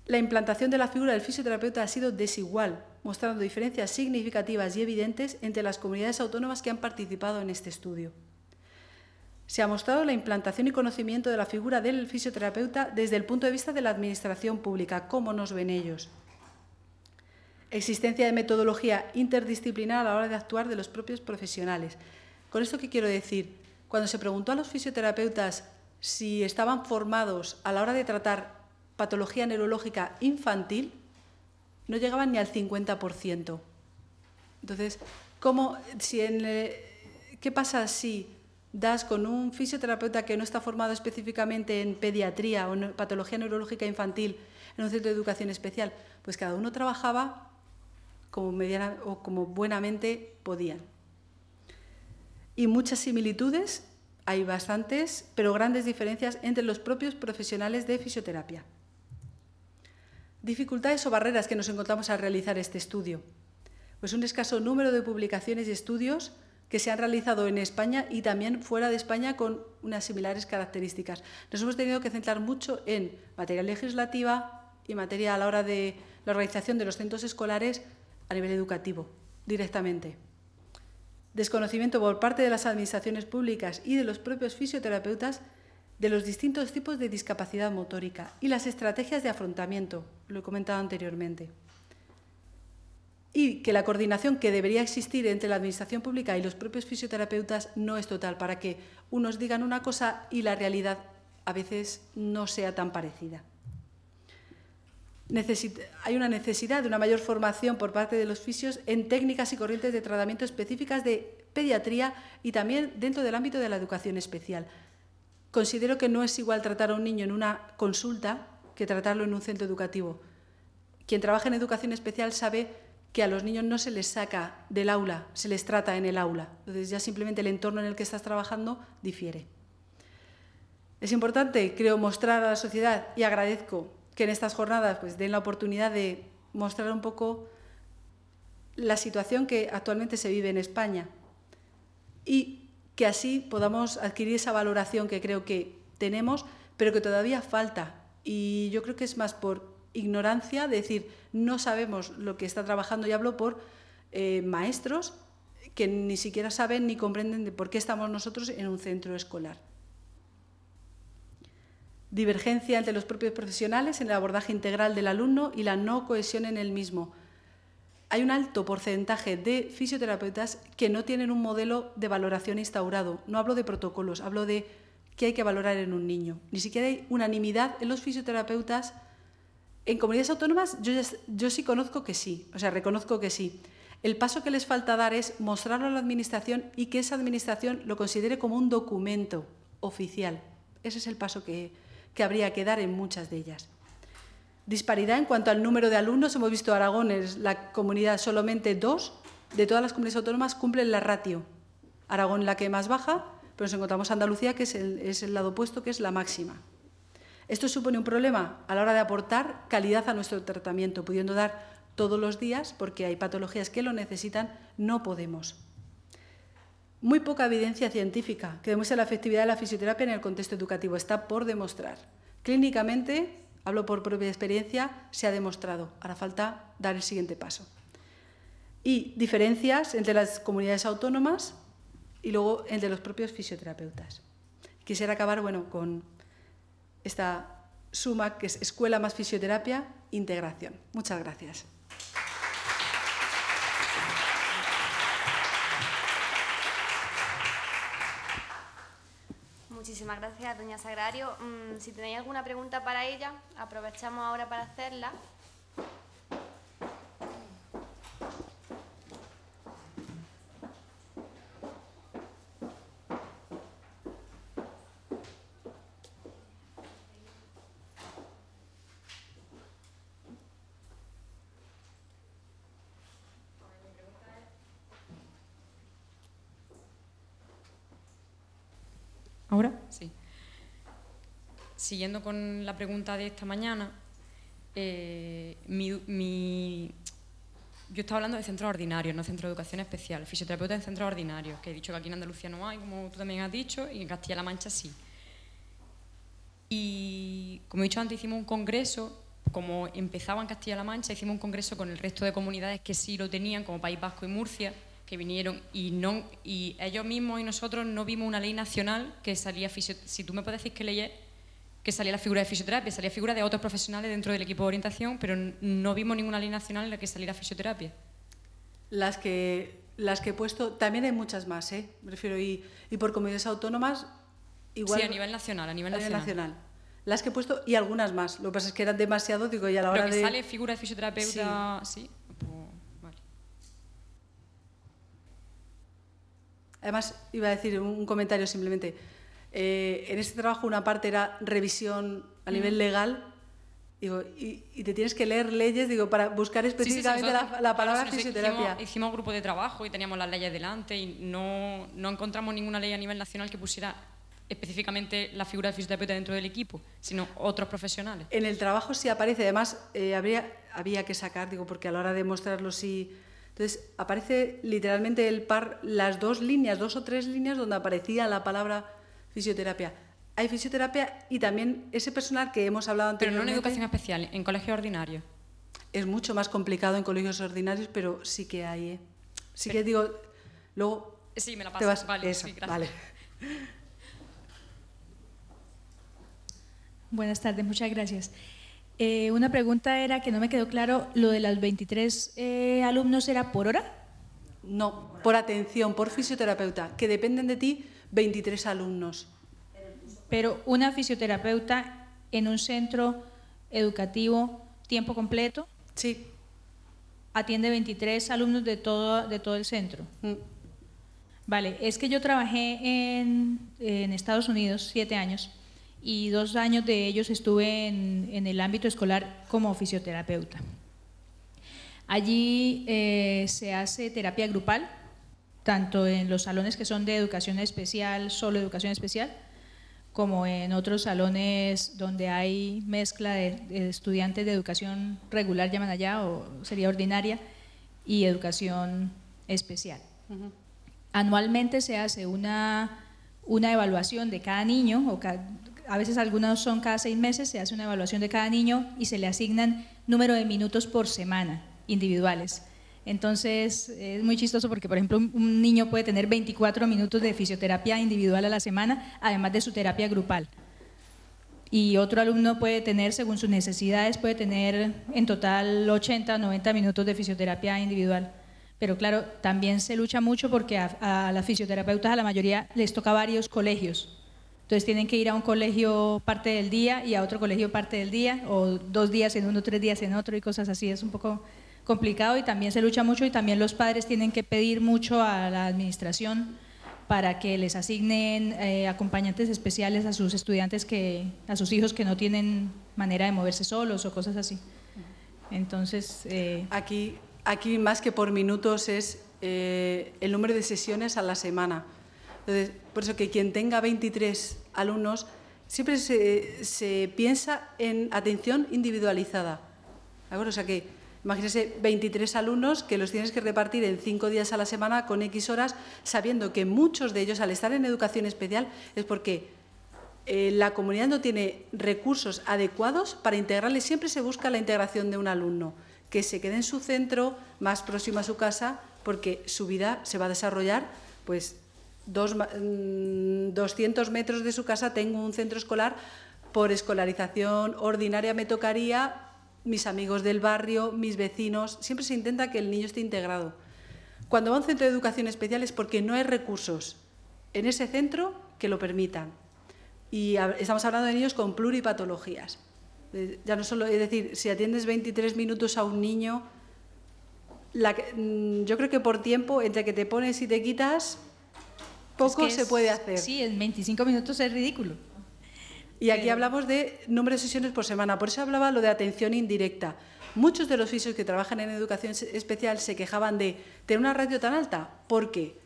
La implantación de la figura del fisioterapeuta ha sido desigual, mostrando diferencias significativas y evidentes entre las comunidades autónomas que han participado en este estudio. Se ha mostrado la implantación y conocimiento de la figura del fisioterapeuta desde el punto de vista de la Administración pública, cómo nos ven ellos. Existencia de metodología interdisciplinar a la hora de actuar de los propios profesionales. ¿Con esto qué quiero decir? Cuando se preguntó a los fisioterapeutas si estaban formados a la hora de tratar patología neurológica infantil, no llegaban ni al 50%. Entonces, ¿qué pasa si das con un fisioterapeuta que no está formado específicamente en pediatría o en patología neurológica infantil en un centro de educación especial? Pues cada uno trabajaba como buenamente podían. Y muchas similitudes, hay bastantes, pero grandes diferencias entre los propios profesionales de fisioterapia. Dificultades o barreras que nos encontramos al realizar este estudio. Pues un escaso número de publicaciones y estudios que se han realizado en España y también fuera de España con unas similares características. Nos hemos tenido que centrar mucho en materia legislativa y materia a la hora de la organización de los centros escolares a nivel educativo, directamente. Desconocimiento por parte de las administraciones públicas y de los propios fisioterapeutas de los distintos tipos de discapacidad motórica y las estrategias de afrontamiento, lo he comentado anteriormente. Y que la coordinación que debería existir entre la administración pública y los propios fisioterapeutas no es total, para que unos digan una cosa y la realidad a veces no sea tan parecida. Hay una necesidad de una mayor formación por parte de los fisios en técnicas y corrientes de tratamiento específicas de pediatría y también dentro del ámbito de la educación especial. Considero que no es igual tratar a un niño en una consulta que tratarlo en un centro educativo. Quien trabaja en educación especial sabe que a los niños no se les saca del aula, se les trata en el aula. Entonces ya simplemente el entorno en el que estás trabajando difiere. Es importante, creo, mostrar a la sociedad, y agradezco que en estas jornadas pues, den la oportunidad de mostrar un poco la situación que actualmente se vive en España y que así podamos adquirir esa valoración que creo que tenemos, pero que todavía falta. Y yo creo que es más por ignorancia, de decir, no sabemos lo que está trabajando, y hablo por maestros que ni siquiera saben ni comprenden de por qué estamos nosotros en un centro escolar. Divergencia entre los propios profesionales en el abordaje integral del alumno y la no cohesión en el mismo. Hay un alto porcentaje de fisioterapeutas que no tienen un modelo de valoración instaurado. No hablo de protocolos, hablo de qué hay que valorar en un niño. Ni siquiera hay unanimidad en los fisioterapeutas. En comunidades autónomas yo sí conozco que sí, o sea, reconozco que sí. El paso que les falta dar es mostrarlo a la Administración y que esa Administración lo considere como un documento oficial. Ese es el paso que habría que dar en muchas de ellas. Disparidad en cuanto al número de alumnos. Hemos visto Aragón es la comunidad, solamente 2 de todas las comunidades autónomas cumplen la ratio. Aragón la que más baja, pero nos encontramos Andalucía, que es el lado opuesto, que es la máxima. Esto supone un problema a la hora de aportar calidad a nuestro tratamiento, pudiendo dar todos los días, porque hay patologías que lo necesitan, no podemos. Muy poca evidencia científica que demuestre la efectividad de la fisioterapia en el contexto educativo. Está por demostrar. Clínicamente, hablo por propia experiencia, se ha demostrado. Hará falta dar el siguiente paso. Y diferencias entre las comunidades autónomas y luego entre los propios fisioterapeutas. Quisiera acabar con esta suma que es Escuela más Fisioterapia, Integración. Muchas gracias. Muchísimas gracias, doña Sagrario. Si tenéis alguna pregunta para ella, aprovechamos ahora para hacerla. ¿Ahora? Sí. Siguiendo con la pregunta de esta mañana, yo estaba hablando de centros ordinarios, no centros de educación especial, fisioterapeuta en centros ordinarios, que he dicho que aquí en Andalucía no hay, como tú también has dicho, y en Castilla-La Mancha sí. Y como he dicho antes, hicimos un congreso, como empezaba en Castilla-La Mancha, hicimos un congreso con el resto de comunidades que sí lo tenían, como País Vasco y Murcia, que vinieron y ellos mismos y nosotros no vimos una ley nacional que salía, si tú me puedes decir qué ley es, que salía la figura de fisioterapia, salía figura de otros profesionales dentro del equipo de orientación, pero no vimos ninguna ley nacional en la que saliera fisioterapia. Las que he puesto, también hay muchas más, me refiero, y por comunidades autónomas, igual. Sí, a nivel nacional. Las que he puesto y algunas más. Lo que pasa es que eran demasiado, digo, y a la hora pero que de... sale figura de fisioterapeuta, sí. Pues, vale. Además, iba a decir un comentario simplemente. En este trabajo una parte era revisión a nivel legal, digo, y te tienes que leer leyes, digo, para buscar específicamente la palabra fisioterapia. Hicimos grupo de trabajo y teníamos las leyes delante y no encontramos ninguna ley a nivel nacional que pusiera específicamente la figura de fisioterapeuta dentro del equipo, sino otros profesionales. En el trabajo sí aparece, además había que sacar, digo, porque a la hora de mostrarlo sí... Entonces aparece literalmente las 2 o 3 líneas donde aparecía la palabra fisioterapia. Hay fisioterapia y también ese personal que hemos hablado anteriormente. Pero no en educación especial, en colegios ordinarios. Es mucho más complicado en colegios ordinarios, pero sí que hay. Sí que digo, luego... Sí, me la pasas. Vale, eso, sí, gracias. Vale. Buenas tardes, muchas gracias. Una pregunta era que no me quedó claro, ¿lo de las 23 alumnos era por hora? No, por atención, por fisioterapeuta, que dependen de ti 23 alumnos. Pero una fisioterapeuta en un centro educativo tiempo completo. Sí. Atiende 23 alumnos de todo el centro. Vale, es que yo trabajé en Estados Unidos 7 años y 2 años de ellos estuve en el ámbito escolar como fisioterapeuta. Allí se hace terapia grupal, tanto en los salones que son de educación especial, solo educación especial, como en otros salones donde hay mezcla de estudiantes de educación regular, llaman allá, o sería ordinaria, y educación especial. Anualmente se hace una evaluación de cada niño, a veces algunos son cada 6 meses, se hace una evaluación de cada niño y se le asignan número de minutos por semana individuales. Entonces es muy chistoso porque, por ejemplo, un niño puede tener 24 minutos de fisioterapia individual a la semana, además de su terapia grupal. Y otro alumno puede tener, según sus necesidades, puede tener en total 80 o 90 minutos de fisioterapia individual. Pero claro, también se lucha mucho porque a las fisioterapeutas, a la mayoría, les toca varios colegios. Entonces tienen que ir a un colegio parte del día y a otro colegio parte del día, o 2 días en uno, 3 días en otro y cosas así. Es un poco complicado y también se lucha mucho y también los padres tienen que pedir mucho a la administración para que les asignen acompañantes especiales a sus estudiantes, a sus hijos que no tienen manera de moverse solos o cosas así. Entonces… Aquí más que por minutos es el número de sesiones a la semana. Entonces, por eso que quien tenga 23 alumnos siempre se piensa en atención individualizada. ¿De acuerdo? O sea que imagínese 23 alumnos que los tienes que repartir en 5 días a la semana con X horas, sabiendo que muchos de ellos, al estar en educación especial, es porque la comunidad no tiene recursos adecuados para integrarles. Siempre se busca la integración de un alumno, que se quede en su centro, más próximo a su casa, porque su vida se va a desarrollar, pues 200 metros de su casa tengo un centro escolar, por escolarización ordinaria me tocaría mis amigos del barrio, mis vecinos. Siempre se intenta que el niño esté integrado. Cuando va a un centro de educación especial es porque no hay recursos en ese centro que lo permitan. Y estamos hablando de niños con pluripatologías. Ya no solo, es decir, si atiendes 23 minutos a un niño, yo creo que por tiempo, entre que te pones y te quitas, poco se puede hacer. Sí, en 25 minutos es ridículo. Y aquí hablamos de número de sesiones por semana, por eso hablaba lo de atención indirecta. Muchos de los fisios que trabajan en educación especial se quejaban de tener una ratio tan alta, porque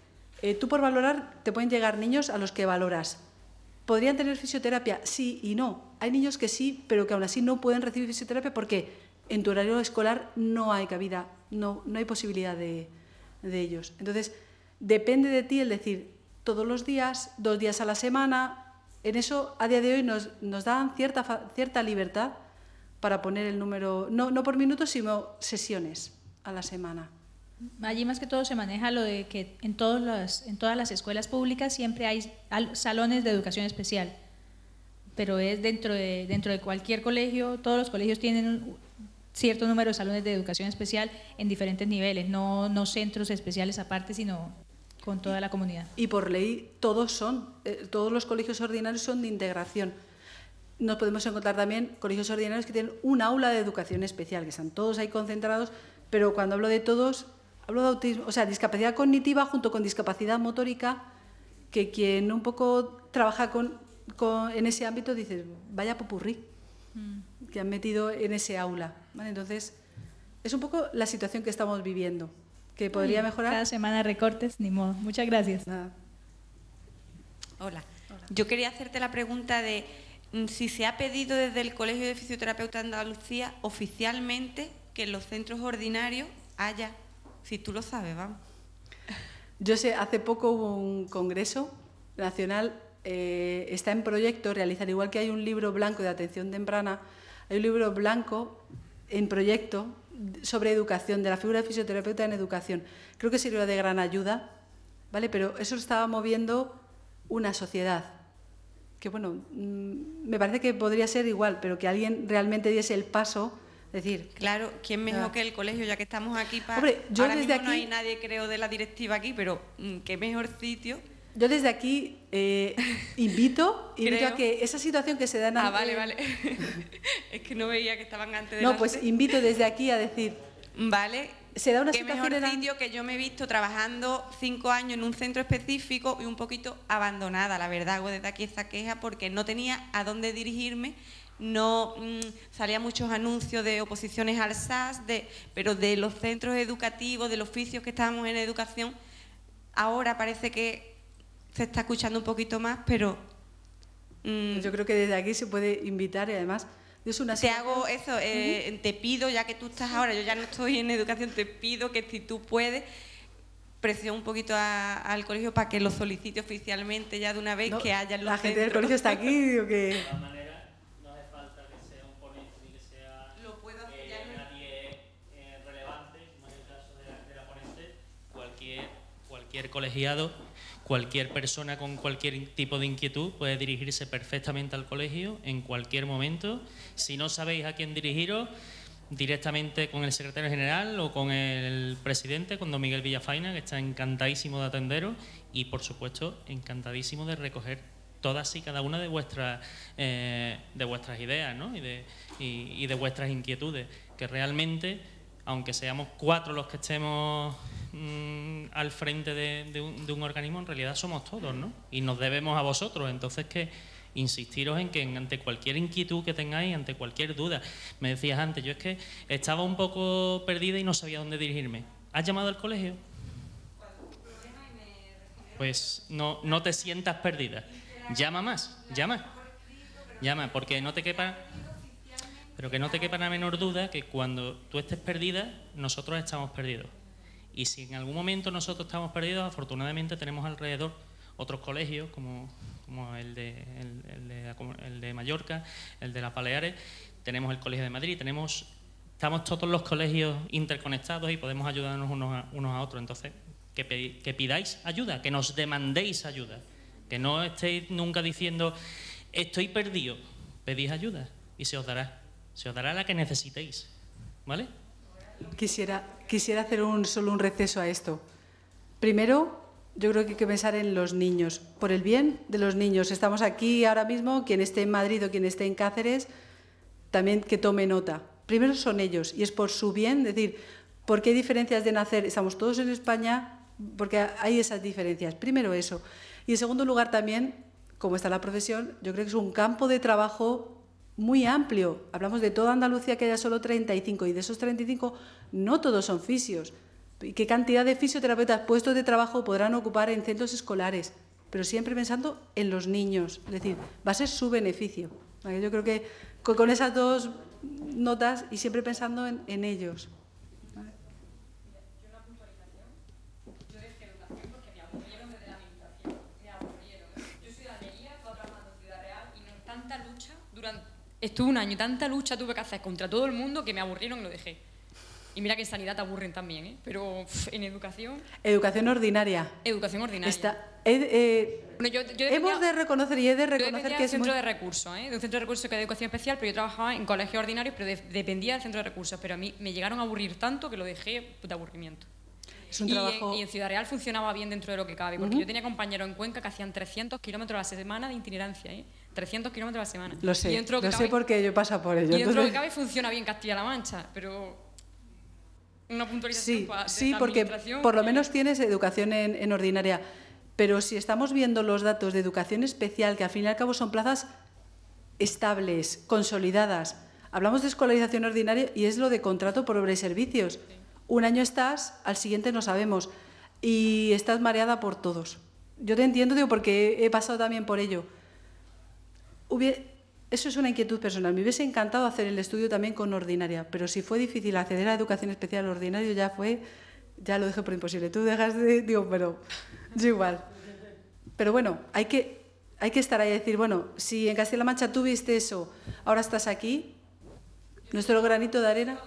tú por valorar te pueden llegar niños a los que valoras ¿Podrían tener fisioterapia? Sí y no. Hay niños que sí, pero que aún así no pueden recibir fisioterapia porque en tu horario escolar no hay cabida, no hay posibilidad de ellos. Entonces, depende de ti el decir todos los días, 2 días a la semana. En eso, a día de hoy, nos dan cierta libertad para poner el número, no por minutos, sino sesiones a la semana. Allí más que todo se maneja lo de que en todas las escuelas públicas siempre hay salones de educación especial, pero es dentro de cualquier colegio. Todos los colegios tienen un cierto número de salones de educación especial en diferentes niveles, no centros especiales aparte, sino con toda la comunidad. Y por ley todos los colegios ordinarios son de integración. Nos podemos encontrar también colegios ordinarios que tienen un aula de educación especial, que están todos ahí concentrados, pero cuando hablo de todos, hablo de autismo, o sea, discapacidad cognitiva junto con discapacidad motórica, que quien un poco trabaja en ese ámbito dice, vaya popurrí que han metido en ese aula, ¿vale? Entonces, es un poco la situación que estamos viviendo, que podría mejorar. Cada semana recortes, ni modo. Muchas gracias. Nada. Hola. Yo quería hacerte la pregunta de si se ha pedido desde el Colegio de Fisioterapeutas de Andalucía oficialmente que en los centros ordinarios haya, si tú lo sabes, vamos. Yo sé, hace poco hubo un congreso nacional, está en proyecto realizar, igual que hay un libro blanco de atención temprana, hay un libro blanco en proyecto sobre educación, de la figura de fisioterapeuta en educación. Creo que sirvió de gran ayuda, ¿vale? Pero eso estaba moviendo una sociedad, que bueno, me parece que podría ser igual, pero que alguien realmente diese el paso, decir... Claro, ¿quién mejor que el colegio, ya que estamos aquí para... Hombre, yo ahora desde mismo no aquí... hay nadie, creo, de la directiva aquí, pero qué mejor sitio... Yo desde aquí invito a que esa situación que se da en... Vale. Es que no veía que estaban antes de... No, pues invito desde aquí a decir... Vale. Se da una qué situación mejor sitio que yo me he visto trabajando 5 años en un centro específico y un poquito abandonada, la verdad, hago desde aquí esa queja porque no tenía a dónde dirigirme, no salían muchos anuncios de oposiciones al SAS, pero de los centros educativos, de los oficios que estábamos en educación, ahora parece que se está escuchando un poquito más, pero... Yo creo que desde aquí se puede invitar y además... Te hago eso, te pido, ya que tú estás ahora, yo ya no estoy en educación, te pido que si tú puedes, presiona un poquito al colegio para que lo solicite oficialmente ya de una vez, que haya los La gente del centros. colegio está aquí, digo que... De todas maneras, no hace falta que sea un ponente ni que sea nadie relevante, como es el caso de la ponente, cualquier colegiado, cualquier persona con cualquier tipo de inquietud puede dirigirse perfectamente al colegio en cualquier momento. Si no sabéis a quién dirigiros, directamente con el secretario general o con el presidente, con don Miguel Villafaina, que está encantadísimo de atenderos y, por supuesto, encantadísimo de recoger todas y cada una de vuestras ideas, ¿no? y de vuestras inquietudes, que realmente, aunque seamos 4 los que estemos al frente de un organismo, en realidad somos todos, ¿no? Y nos debemos a vosotros. Entonces, que insistiros en que ante cualquier inquietud que tengáis, ante cualquier duda, me decías antes, yo es que estaba un poco perdida y no sabía dónde dirigirme. ¿Has llamado al colegio? Pues no te sientas perdida. Llama más, llama, porque no te quepa... Pero que no te quepa la menor duda que cuando tú estés perdida, nosotros estamos perdidos. Y si en algún momento nosotros estamos perdidos, afortunadamente tenemos alrededor otros colegios como el de Mallorca, el de las Baleares, tenemos el Colegio de Madrid, estamos todos los colegios interconectados y podemos ayudarnos unos a otros. Entonces, que pidáis ayuda, que nos demandéis ayuda, que no estéis nunca diciendo estoy perdido, pedís ayuda y se os dará la que necesitéis, ¿vale? Quisiera hacer solo un receso a esto. Primero, yo creo que hay que pensar en los niños, por el bien de los niños. Estamos aquí ahora mismo, quien esté en Madrid o quien esté en Cáceres, también que tome nota. Primero son ellos, y es por su bien, decir, ¿por qué hay diferencias de nacer? Estamos todos en España, porque hay esas diferencias. Primero eso. Y en segundo lugar también, como está la profesión, yo creo que es un campo de trabajo muy amplio. Hablamos de toda Andalucía, que haya solo 35, y de esos 35 no todos son fisios. ¿Y qué cantidad de fisioterapeutas puestos de trabajo podrán ocupar en centros escolares? pero siempre pensando en los niños, es decir, va a ser su beneficio. ¿Vale? Yo creo que con esas dos notas y siempre pensando en ellos. ¿Vale? Yo una puntualización. Yo decía educación porque me aburrieron desde la administración. Me aburrieron. Yo soy de Almería, estaba trabajando en Ciudad Real y no tanta lucha estuve un año, tanta lucha tuve que hacer contra todo el mundo que me aburrieron y lo dejé. Y mira que en sanidad te aburren también, ¿eh? Pero en educación... Educación ordinaria. Educación ordinaria. Bueno, hemos de reconocer y he de reconocer que es centro de recursos, ¿eh? De un centro de recursos que es de educación especial, pero yo trabajaba en colegios ordinarios, pero dependía del centro de recursos. Pero a mí me llegaron a aburrir tanto que lo dejé de aburrimiento. Es un trabajo... y en Ciudad Real funcionaba bien dentro de lo que cabe, porque yo tenía compañeros en Cuenca que hacían 300 kilómetros a la semana de itinerancia, ¿eh? 300 kilómetros a la semana. Lo sé, lo sé porque yo he pasado por ello. Y dentro de lo que cabe funciona bien Castilla-La Mancha, pero... Una puntualización sí, porque por lo menos tienes educación en ordinaria, pero si estamos viendo los datos de educación especial, que al fin y al cabo son plazas estables, consolidadas, hablamos de escolarización ordinaria y es lo de contrato por obra y servicios. Sí. Un año estás, al siguiente no sabemos, y estás mareada por todos. Yo te entiendo, digo, porque he pasado también por ello. Eso es una inquietud personal. Me hubiese encantado hacer el estudio también con ordinaria, pero si fue difícil acceder a educación especial ordinario, ya lo dejé por imposible. Tú dejas de... Digo, pero yo igual. Pero bueno, hay que estar ahí y decir, bueno, si en Castilla-La Mancha tú viste eso, ahora estás aquí, nuestro granito de arena...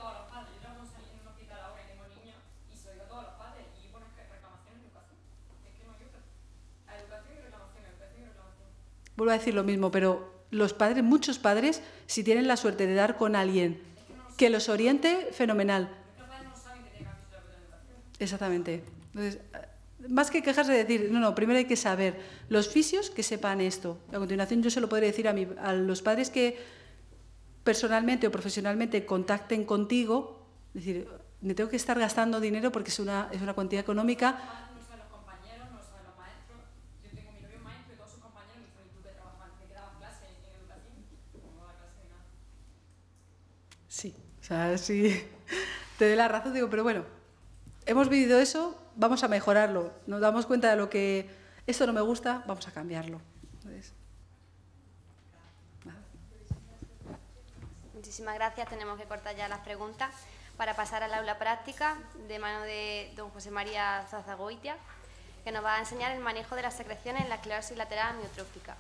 Vuelvo a decir lo mismo, pero... Los padres, muchos padres, si tienen la suerte de dar con alguien que los oriente, fenomenal. Exactamente. Entonces, más que quejarse de decir, no, primero hay que saber. Los fisios que sepan esto. A continuación yo se lo podré decir a los padres que personalmente o profesionalmente contacten contigo, es decir, me tengo que estar gastando dinero porque es una cuantía económica. Sí, o sea, sí, te doy la razón, digo, pero bueno, hemos vivido eso, vamos a mejorarlo, nos damos cuenta de lo que esto no me gusta, vamos a cambiarlo. Entonces, muchísimas gracias, tenemos que cortar ya las preguntas para pasar al aula práctica de mano de don José María Zazagoitia, que nos va a enseñar el manejo de las secreciones en la esclerosis lateral amiotrófica.